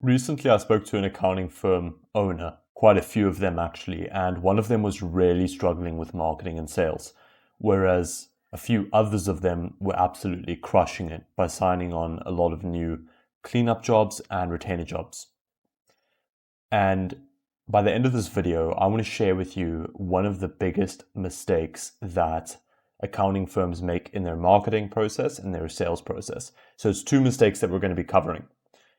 Recently, I spoke to an accounting firm owner, quite a few of them actually, and one of them was really struggling with marketing and sales, whereas a few others of them were absolutely crushing it by signing on a lot of new cleanup jobs and retainer jobs. And by the end of this video, I want to share with you one of the biggest mistakes that accounting firms make in their marketing process and their sales process. So it's two mistakes that we're going to be covering.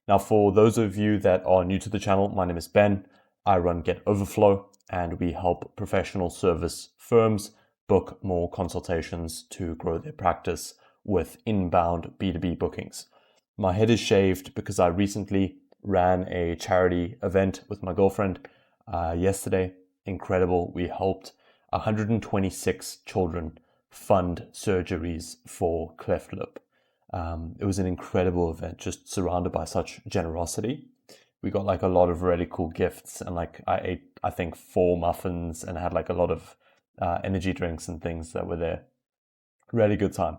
Now, for those of you that are new to the channel, my name is Ben. I run Get Overflow, and we help professional service firms book more consultations to grow their practice with inbound B2B bookings. My head is shaved because I recently ran a charity event with my girlfriend yesterday. Incredible. We helped 126 children fund surgeries for cleft lip. It was an incredible event, just surrounded by such generosity. We got like a lot of really cool gifts, and like I ate, I think, 4 muffins and had like a lot of energy drinks and things that were there. Really good time.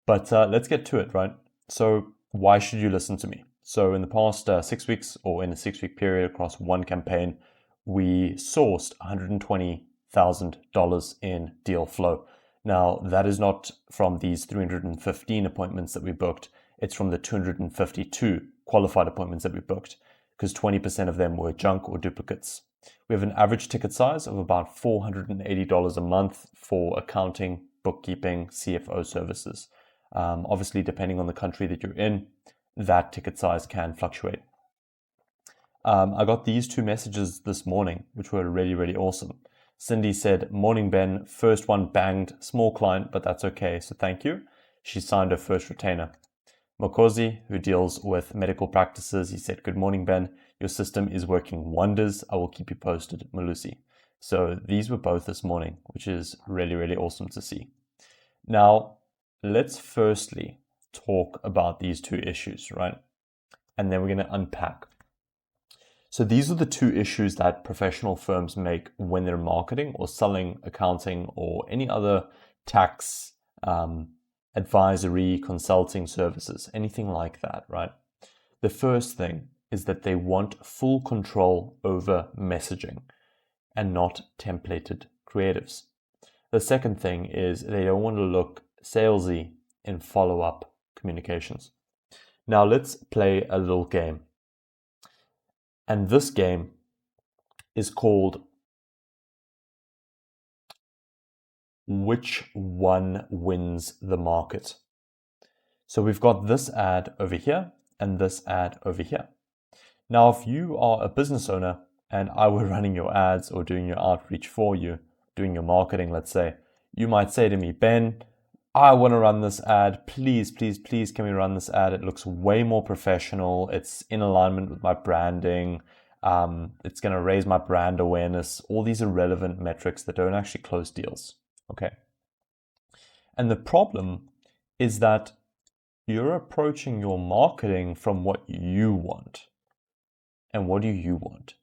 But let's get to it, right? So why should you listen to me? So in the past 6 weeks, or in a 6-week period across one campaign, we sourced $120,000 in deal flow. Now, that is not from these 315 appointments that we booked. It's from the 252 qualified appointments that we booked, because 20% of them were junk or duplicates. We have an average ticket size of about $480 a month for accounting, bookkeeping, CFO services. Obviously, depending on the country that you're in, that ticket size can fluctuate. I got these 2 messages this morning, which were really, really awesome. Cindy said, "Morning, Ben. First one banged. Small client, but that's okay, so thank you." She signed her first retainer. Mokozi, who deals with medical practices, he said, "Good morning, Ben. Your system is working wonders. I will keep you posted, Malusi." So these were both this morning, which is really, really awesome to see. Now, let's firstly talk about these 2 issues, right? And then we're going to unpack. So these are the 2 issues that professional firms make when they're marketing or selling accounting or any other tax, advisory, consulting services, anything like that, right? The first thing is that they want full control over messaging and not templated creatives. The second thing is they don't want to look salesy in follow-up communications. Now let's play a little game. And this game is called Which One Wins the Market? So we've got this ad over here and this ad over here. Now, if you are a business owner and I were running your ads or doing your outreach for you, doing your marketing, let's say, you might say to me, "Ben, I want to run this ad. Please, please, please, can we run this ad? It looks way more professional. It's in alignment with my branding. It's going to raise my brand awareness." All these irrelevant metrics that don't actually close deals. Okay. And the problem is that you're approaching your marketing from what you want. And what do you want?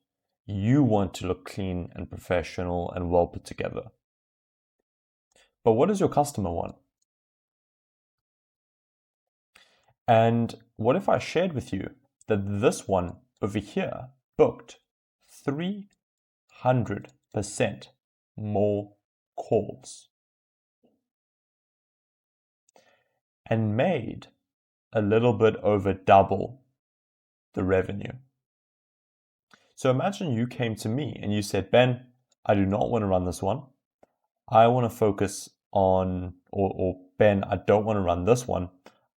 You want to look clean and professional and well put together. But what does your customer want? And what if I shared with you that this one over here booked 300% more calls and made a little bit over double the revenue? So imagine you came to me and you said, "Ben, I do not want to run this one. I want to focus on, or Ben, I don't want to run this one.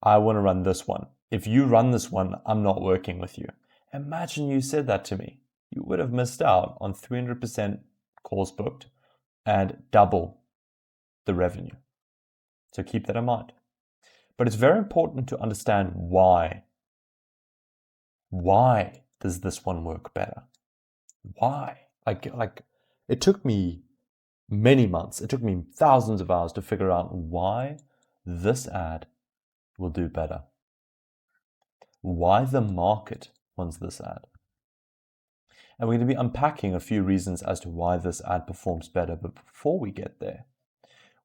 I want to run this one. If you run this one, I'm not working with you." Imagine you said that to me. You would have missed out on 300% calls booked and double the revenue. So keep that in mind. But it's very important to understand why. Why does this one work better? Why? Like it took me many months, it took me thousands of hours to figure out why this ad will do better. Why the market wants this ad. And we're going to be unpacking a few reasons as to why this ad performs better. But before we get there,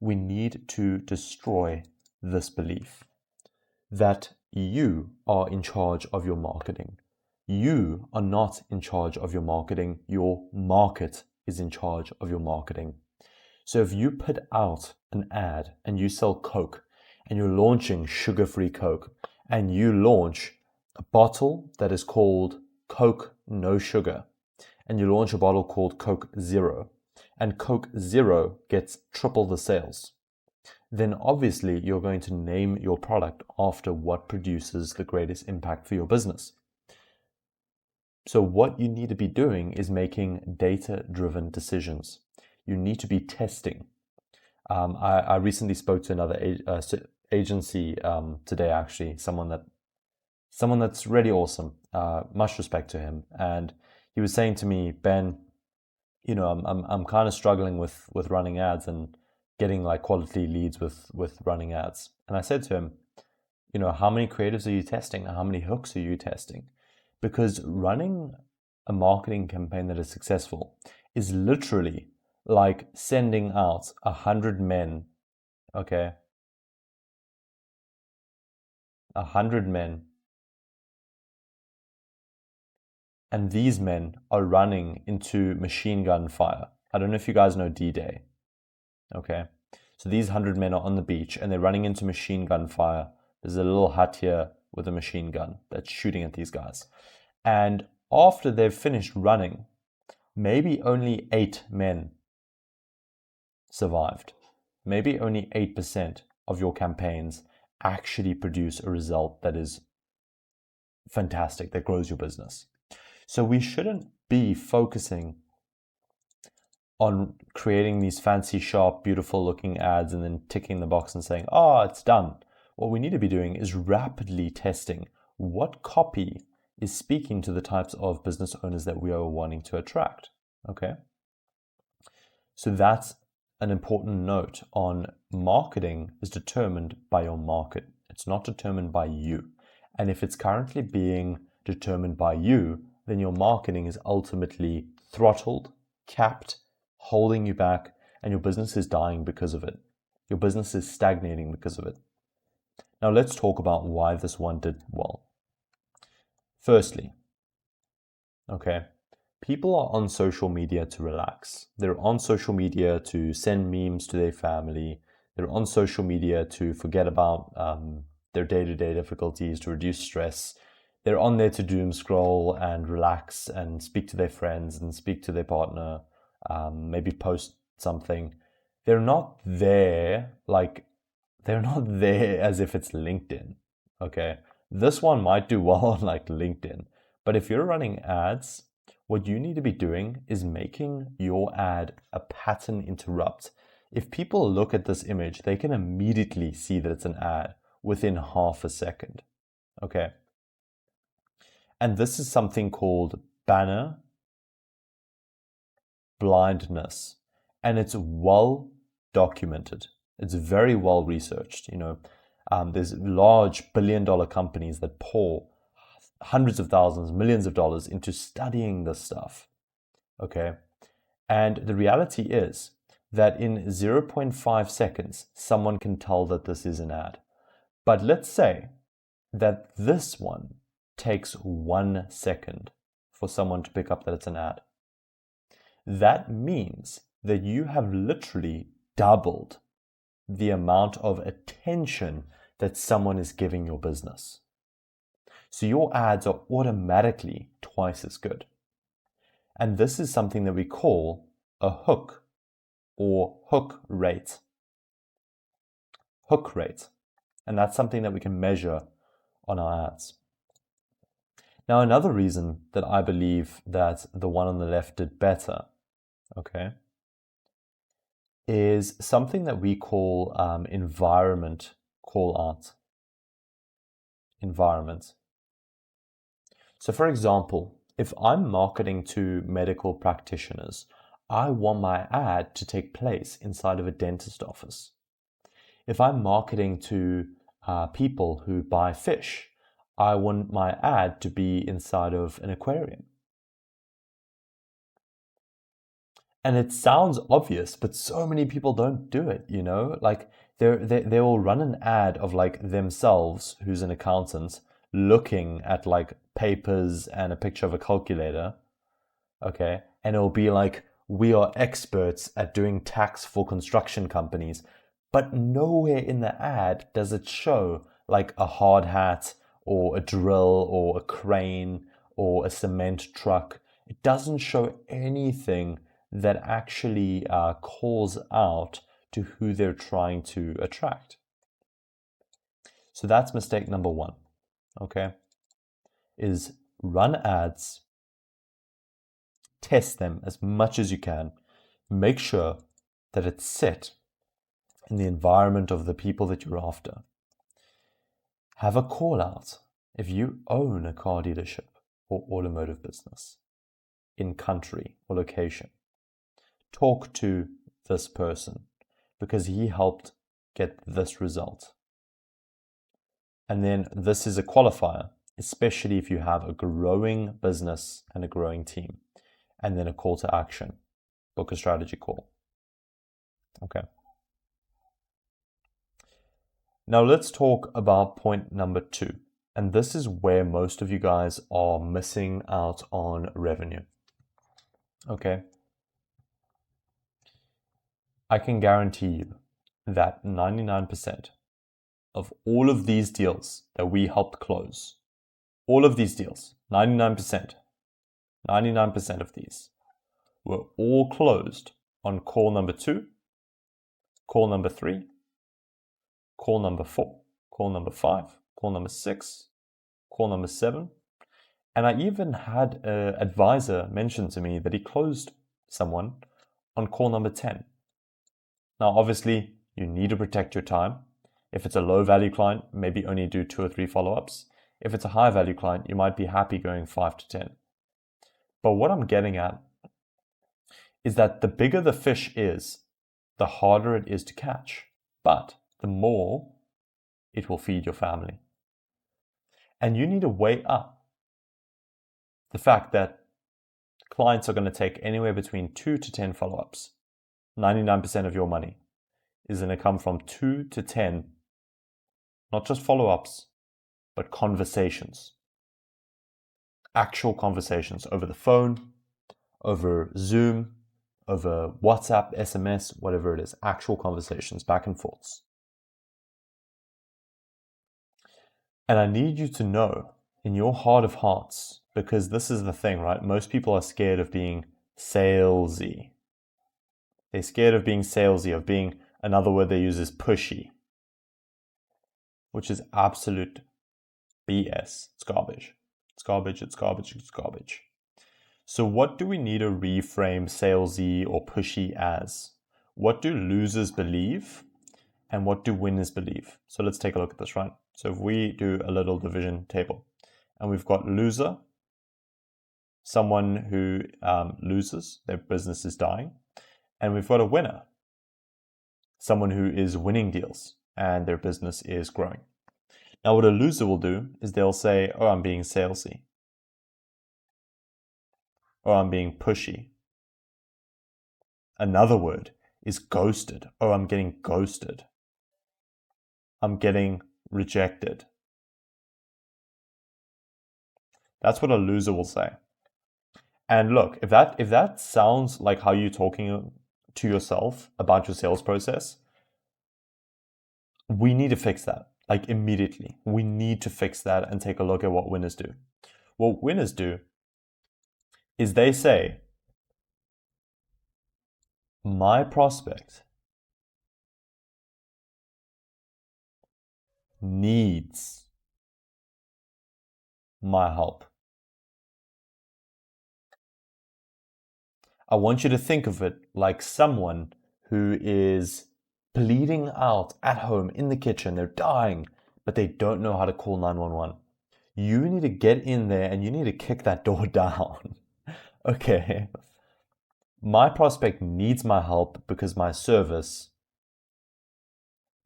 we need to destroy this belief that you are in charge of your marketing. You are not in charge of your marketing. Your market is in charge of your marketing. So if you put out an ad and you sell Coke and you're launching sugar-free Coke and you launch a bottle that is called Coke No Sugar and you launch a bottle called Coke Zero and Coke Zero gets triple the sales, then obviously you're going to name your product after what produces the greatest impact for your business. So what you need to be doing is making data-driven decisions. You need to be testing. I recently spoke to another agency today, actually, someone that's really awesome. Much respect to him, and he was saying to me, Ben, I'm kind of struggling with running ads and getting like quality leads with running ads. And I said to him, how many creatives are you testing? How many hooks are you testing? Because running a marketing campaign that is successful is literally like sending out 100 men, okay? 100 men. And these men are running into machine gun fire. I don't know if you guys know D-Day, okay? So these 100 men are on the beach and they're running into machine gun fire. There's a little hut here with a machine gun that's shooting at these guys. And after they've finished running, maybe only 8 men survived. Maybe only 8% of your campaigns actually produce a result that is fantastic, that grows your business. So we shouldn't be focusing on creating these fancy, sharp, beautiful looking ads and then ticking the box and saying, oh, it's done. What we need to be doing is rapidly testing what copy is speaking to the types of business owners that we are wanting to attract. Okay. So that's an important note on marketing is determined by your market. It's not determined by you. And if it's currently being determined by you, then your marketing is ultimately throttled, capped, holding you back, and your business is dying because of it. Your business is stagnating because of it. Now let's talk about why this one did well. Firstly, okay, people are on social media to relax. They're on social media to send memes to their family. They're on social media to forget about their day-to-day difficulties, to reduce stress. They're on there to doom scroll and relax and speak to their friends and speak to their partner, maybe post something. They're not there as if it's LinkedIn, okay? This one might do well on like LinkedIn, but if you're running ads, what you need to be doing is making your ad a pattern interrupt. If people look at this image, they can immediately see that it's an ad within half a second, okay? And this is something called banner blindness, and it's well documented. It's very well researched. There's large billion-dollar companies that pour hundreds of thousands, millions of dollars into studying this stuff. Okay, and the reality is that in 0.5 seconds, someone can tell that this is an ad. But let's say that this one takes 1 second for someone to pick up that it's an ad. That means that you have literally doubled the amount of attention that someone is giving your business. So your ads are automatically twice as good. And this is something that we call a hook or hook rate. Hook rate. And that's something that we can measure on our ads. Now, another reason that I believe that the one on the left did better, okay, is something that we call environment call out. Environment. So for example, if I'm marketing to medical practitioners, I want my ad to take place inside of a dentist office. If I'm marketing to people who buy fish, I want my ad to be inside of an aquarium. And it sounds obvious, but so many people don't do it, Like they will run an ad of like themselves, who's an accountant, looking at like papers and a picture of a calculator, okay, and it'll be like, we are experts at doing tax for construction companies, but nowhere in the ad does it show like a hard hat or a drill or a crane or a cement truck. It doesn't show anything that actually calls out to who they're trying to attract. So that's mistake number one, okay, is run ads, test them as much as you can, make sure that it's set in the environment of the people that you're after. Have a call out if you own a car dealership or automotive business in country or location. Talk to this person because he helped get this result. And then this is a qualifier, especially if you have a growing business and a growing team. And then a call to action. Book a strategy call. Okay. Now let's talk about point number 2. And this is where most of you guys are missing out on revenue. Okay. I can guarantee you that 99% of all of these deals that we helped close, all of these deals, 99% of these were all closed on call number 2, call number 3, call number 4, call number 5, call number 6, call number 7. And I even had an advisor mention to me that he closed someone on call number 10. Now, obviously, you need to protect your time. If it's a low value client, maybe only do 2 or 3 follow-ups. If it's a high value client, you might be happy going 5 to 10. But what I'm getting at is that the bigger the fish is, the harder it is to catch. But the more it will feed your family. And you need to weigh up the fact that clients are going to take anywhere between 2 to 10 follow-ups. 99% of your money is going to come from 2 to 10, not just follow-ups, but conversations. Actual conversations over the phone, over Zoom, over WhatsApp, SMS, whatever it is. Actual conversations, back and forths. And I need you to know in your heart of hearts, because this is the thing, right? Most people are scared of being salesy. They're scared of being salesy, of being, another word they use is pushy, which is absolute BS. It's garbage. It's garbage, it's garbage, it's garbage. So what do we need to reframe salesy or pushy as? What do losers believe? And what do winners believe? So let's take a look at this, right? So if we do a little division table, and we've got loser, someone who loses, their business is dying. And we've got a winner, someone who is winning deals and their business is growing. Now, what a loser will do is they'll say, oh, I'm being salesy. Or I'm being pushy. Another word is ghosted. Oh, I'm getting ghosted. I'm getting rejected. That's what a loser will say. And look, if that sounds like how you're talking to yourself about your sales process, we need to fix that, like immediately. We need to fix that and take a look at what winners do. What winners do is they say, my prospect needs my help. I want you to think of it like someone who is bleeding out at home in the kitchen. They're dying, but they don't know how to call 911. You need to get in there and you need to kick that door down. Okay. My prospect needs my help because my service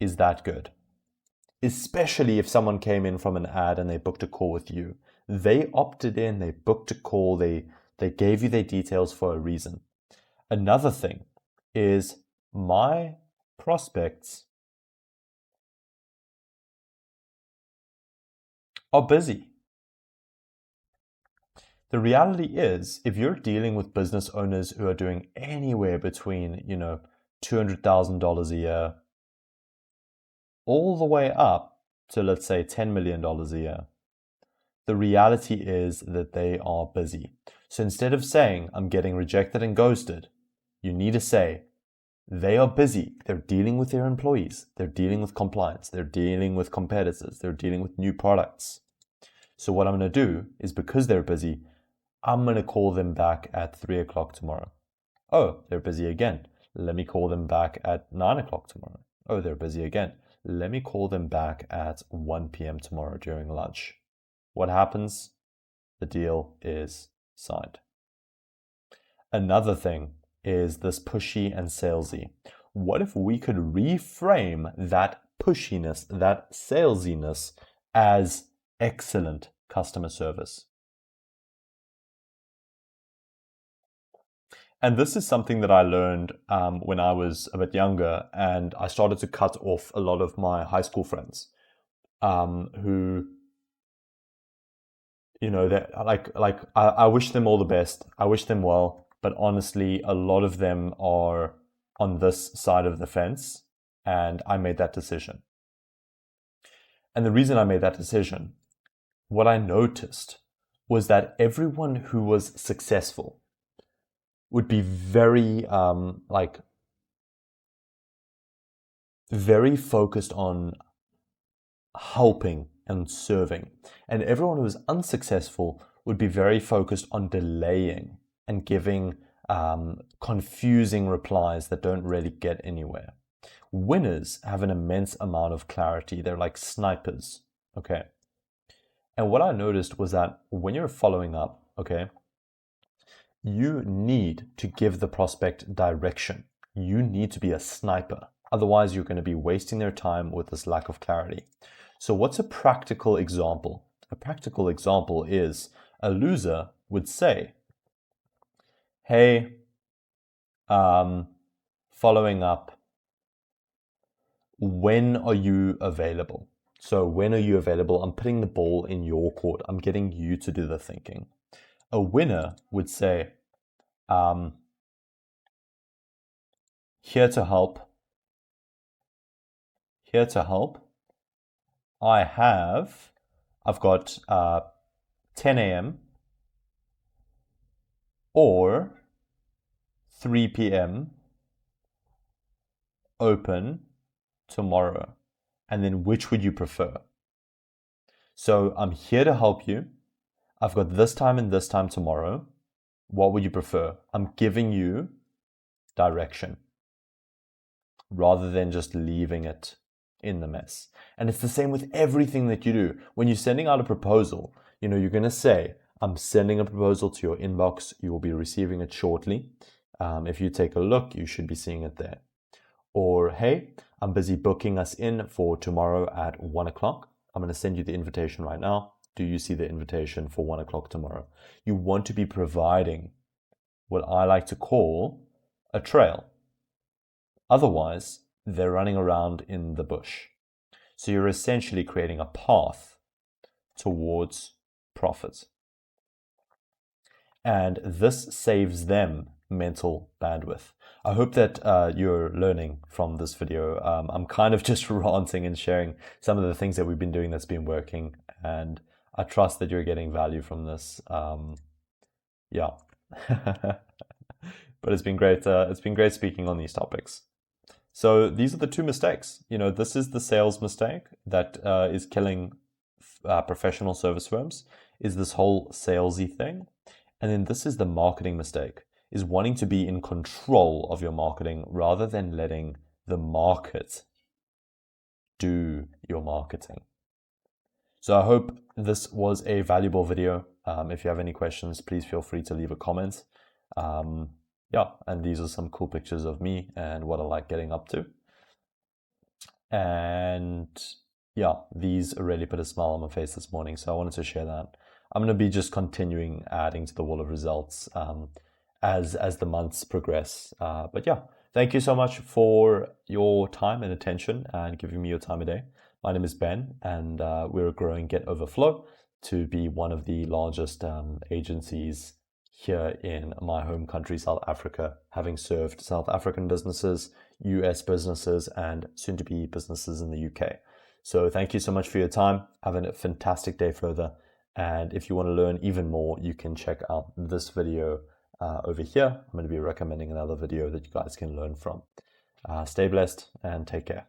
is that good. Especially if someone came in from an ad and they booked a call with you. They opted in, they booked a call, they gave you their details for a reason. Another thing is my prospects are busy. The reality is, if you're dealing with business owners who are doing anywhere between, $200,000 a year all the way up to, let's say, $10 million a year, the reality is that they are busy. So instead of saying, I'm getting rejected and ghosted, you need to say, they are busy. They're dealing with their employees. They're dealing with compliance. They're dealing with competitors. They're dealing with new products. So what I'm going to do is, because they're busy, I'm going to call them back at 3 o'clock tomorrow. Oh, they're busy again. Let me call them back at 9 o'clock tomorrow. Oh, they're busy again. Let me call them back at 1 p.m. tomorrow during lunch. What happens? The deal is signed. Another thing is this pushy and salesy. What if we could reframe that pushiness, that salesiness, as excellent customer service? And this is something that I learned when I was a bit younger, and I started to cut off a lot of my high school friends who, I wish them all the best. I wish them well, but honestly, a lot of them are on this side of the fence, and I made that decision. And the reason I made that decision, what I noticed was that everyone who was successful would be very very focused on helping and serving. And everyone who was unsuccessful would be very focused on delaying and giving confusing replies that don't really get anywhere. Winners have an immense amount of clarity. They're like snipers, okay? And what I noticed was that when you're following up, okay, you need to give the prospect direction. You need to be a sniper. Otherwise, you're going to be wasting their time with this lack of clarity. So what's a practical example? A practical example is a loser would say, hey, following up, when are you available? So when are you available? I'm putting the ball in your court. I'm getting you to do the thinking. A winner would say, here to help. Here to help. I've got 10 a.m. or 3 p.m. open tomorrow. And then which would you prefer? So I'm here to help you. I've got this time and this time tomorrow. What would you prefer? I'm giving you direction rather than just leaving it in the mess. And it's the same with everything that you do. When you're sending out a proposal, you're going to say, I'm sending a proposal to your inbox. You will be receiving it shortly. If you take a look, you should be seeing it there. Or, hey, I'm busy booking us in for tomorrow at 1 o'clock. I'm going to send you the invitation right now. Do you see the invitation for 1 o'clock tomorrow? You want to be providing what I like to call a trail. Otherwise, they're running around in the bush. So you're essentially creating a path towards profit. And this saves them mental bandwidth. I hope that you're learning from this video. I'm kind of just ranting and sharing some of the things that we've been doing that's been working, and I trust that you're getting value from this. Yeah. But it's been great. It's been great speaking on these topics. So these are the two mistakes. This is the sales mistake that is killing professional service firms, is this whole salesy thing. And then this is the marketing mistake, is wanting to be in control of your marketing rather than letting the market do your marketing. So I hope this was a valuable video. If you have any questions, please feel free to leave a comment. Yeah, and these are some cool pictures of me and what I like getting up to. And yeah, these really put a smile on my face this morning, so I wanted to share that. I'm going to be just continuing adding to the wall of results as the months progress. But yeah, thank you so much for your time and attention and giving me your time of day. My name is Ben, and we're growing Get Overflow to be one of the largest agencies here in my home country, South Africa, having served South African businesses, US businesses, and soon to be businesses in the UK. So thank you so much for your time. Have a fantastic day further. And if you want to learn even more, you can check out this video over here. I'm going to be recommending another video that you guys can learn from. Stay blessed and take care.